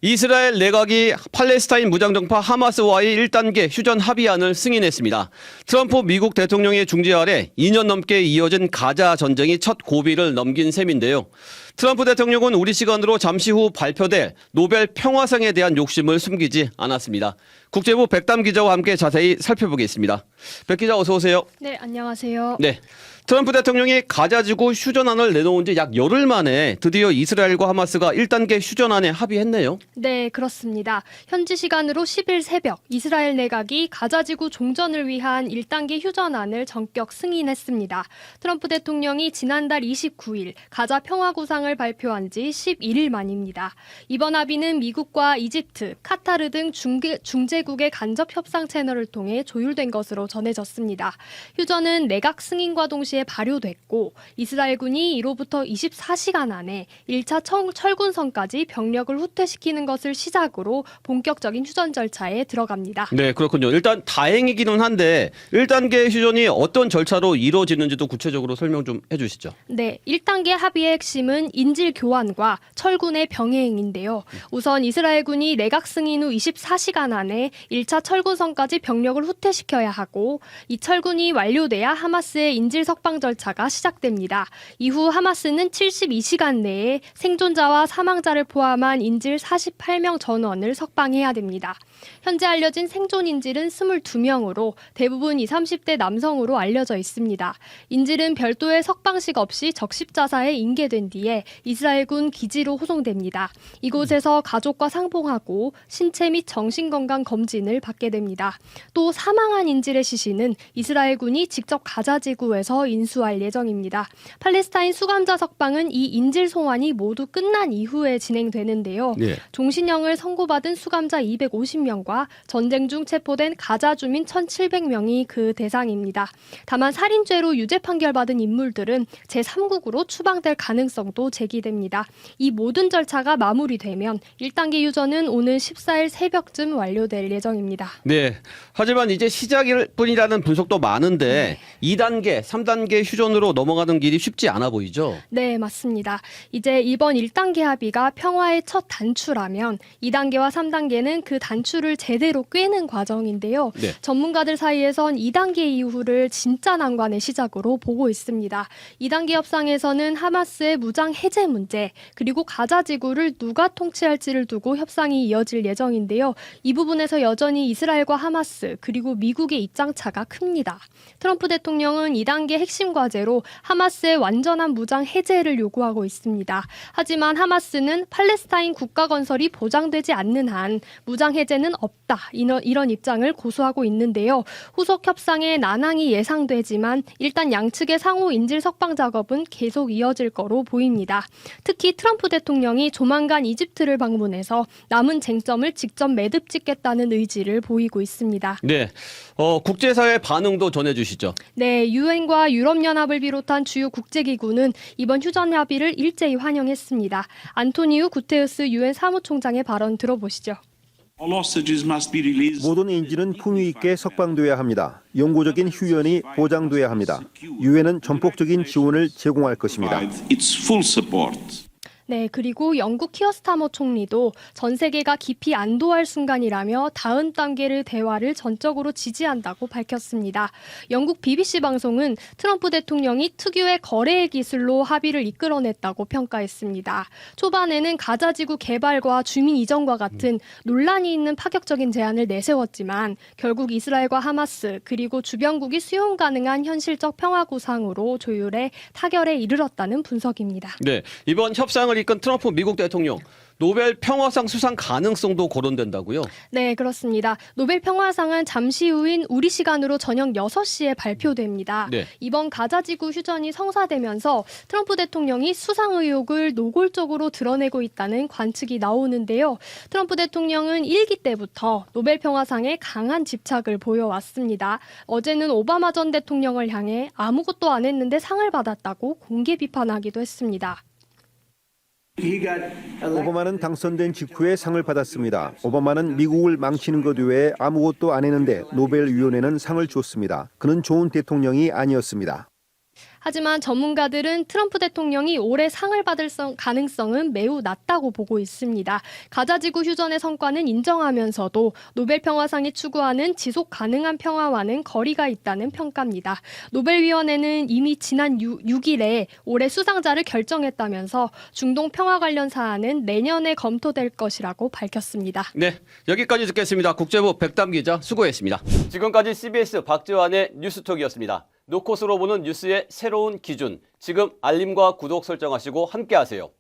이스라엘 내각이 팔레스타인 무장정파 하마스와의 1단계 휴전 합의안을 승인했습니다. 트럼프 미국 대통령의 중재 아래 2년 넘게 이어진 가자 전쟁이 첫 고비를 넘긴 셈인데요. 트럼프 대통령은 우리 시간으로 잠시 후 발표될 노벨 평화상에 대한 욕심을 숨기지 않았습니다. 국제부 백담 기자와 함께 자세히 살펴보겠습니다. 백 기자 어서 오세요. 네, 안녕하세요. 네. 트럼프 대통령이 가자지구 휴전안을 내놓은 지 약 열흘 만에 드디어 이스라엘과 하마스가 1단계 휴전안에 합의했네요. 네, 그렇습니다. 현지 시간으로 10일 새벽 이스라엘 내각이 가자지구 종전을 위한 1단계 휴전안을 전격 승인했습니다. 트럼프 대통령이 지난달 29일 가자 평화구상을 발표한 지 11일 만입니다. 이번 합의는 미국과 이집트, 카타르 등 중재국의 간접 협상 채널을 통해 조율된 것으로 전해졌습니다. 휴전은 내각 승인과 동시에 발효됐고 이스라엘군이 이로부터 24시간 안에 1차 철군선까지 병력을 후퇴시키는 것을 시작으로 본격적인 휴전 절차에 들어갑니다. 네, 그렇군요. 일단 다행이기는 한데 1단계 휴전이 어떤 절차로 이루어지는지도 구체적으로 설명 좀 해주시죠. 네, 1단계 합의의 핵심은 인질 교환과 철군의 병행인데요. 우선 이스라엘군이 내각 승인 후 24시간 안에 1차 철군선까지 병력을 후퇴시켜야 하고 이 철군이 완료돼야 하마스의 인질 석방 절차가 시작됩니다. 이후 하마스는 72시간 내에 생존자와 사망자를 포함한 인질 48명 전원을 석방해야 됩니다. 현재 알려진 생존 인질은 22명으로 대부분 20, 30대 남성으로 알려져 있습니다. 인질은 별도의 석방식 없이 적십자사에 인계된 뒤에 이스라엘군 기지로 호송됩니다. 이곳에서 가족과 상봉하고 신체 및 정신건강 검진을 받게 됩니다. 또 사망한 인질의 시신은 이스라엘군이 직접 가자지구에서 인수할 예정입니다. 팔레스타인 수감자 석방은 이 인질 송환이 모두 끝난 이후에 진행되는데요. 네. 종신형을 선고받은 수감자 250명과 전쟁 중 체포된 가자 주민 1,700명이 그 대상입니다. 다만 살인죄로 유죄 판결받은 인물들은 제3국으로 추방될 가능성도 제기됩니다. 이 모든 절차가 마무리되면 1단계 휴전은 오는 14일 새벽쯤 완료될 예정입니다. 네. 하지만 이제 시작일 뿐이라는 분석도 많은데 2단계, 3단계 휴전으로 넘어가는 길이 쉽지 않아 보이죠? 네, 맞습니다. 이제 이번 1단계 합의가 평화의 첫 단추라면 2단계와 3단계는 그 단추를 제대로 꿰는 과정인데요. 네. 전문가들 사이에선 2단계 이후를 진짜 난관의 시작으로 보고 있습니다. 2단계 협상에서는 하마스의 무장 해제 문제 그리고 가자 지구를 누가 통치할지를 두고 협상이 이어질 예정인데요. 이 부분에서 여전히 이스라엘과 하마스 그리고 미국의 입장차가 큽니다. 트럼프 대통령은 2단계 핵심 과제로 하마스의 완전한 무장 해제를 요구하고 있습니다. 하지만 하마스는 팔레스타인 국가 건설이 보장되지 않는 한 무장 해제는 없다. 이런 입장을 고수하고 있는데요. 후속 협상에 난항이 예상되지만 일단 양측의 상호 인질 석방 작업은 계속 이어질 거로 보입니다. 특히 트럼프 대통령이 조만간 이집트를 방문해서 남은 쟁점을 직접 매듭 짓겠다는 의지를 보이고 있습니다. 네. 국제사회 반응도 전해주시죠. 네, 유엔과 유럽연합을 비롯한 주요 국제기구는 이번 휴전 합의를 일제히 환영했습니다. 안토니우 구테우스 유엔 사무총장의 발언 들어보시죠. 모든 인질은 품위 있게 석방돼야 합니다. 영구적인 휴전이 보장돼야 합니다. 유엔은 전폭적인 지원을 제공할 것입니다. 네, 그리고 영국 키어스타머 총리도 전 세계가 깊이 안도할 순간이라며 다음 단계의 대화를 전적으로 지지한다고 밝혔습니다. 영국 BBC 방송은 트럼프 대통령이 특유의 거래의 기술로 합의를 이끌어냈다고 평가했습니다. 초반에는 가자지구 개발과 주민 이전과 같은 논란이 있는 파격적인 제안을 내세웠지만 결국 이스라엘과 하마스 그리고 주변국이 수용 가능한 현실적 평화 구상으로 조율해 타결에 이르렀다는 분석입니다. 네. 이번 협상을 이끈 트럼프 미국 대통령 노벨 평화상 수상 가능성도 거론된다고요? 네, 그렇습니다. 노벨 평화상은 잠시 후인 우리 시간으로 저녁 6시에 발표됩니다. 네. 이번 가자지구 휴전이 성사되면서 트럼프 대통령이 수상 의혹을 노골적으로 드러내고 있다는 관측이 나오는데요. 트럼프 대통령은 1기 때부터 노벨 평화상에 강한 집착을 보여왔습니다. 어제는 오바마 전 대통령을 향해 아무것도 안 했는데 상을 받았다고 공개 비판하기도 했습니다. 오바마는 당선된 직후에 상을 받았습니다. 오바마는 미국을 망치는 것 외에 아무것도 안 했는데 노벨위원회는 상을 줬습니다. 그는 좋은 대통령이 아니었습니다. 하지만 전문가들은 트럼프 대통령이 올해 상을 받을 가능성은 매우 낮다고 보고 있습니다. 가자지구 휴전의 성과는 인정하면서도 노벨평화상이 추구하는 지속 가능한 평화와는 거리가 있다는 평가입니다. 노벨위원회는 이미 지난 6일에 올해 수상자를 결정했다면서 중동 평화 관련 사안은 내년에 검토될 것이라고 밝혔습니다. 네, 여기까지 듣겠습니다. 국제부 백담 기자 수고했습니다. 지금까지 CBS 박지환의 뉴스톡이었습니다. 노컷으로 보는 뉴스의 새로운 기준. 지금 알림과 구독 설정하시고 함께하세요.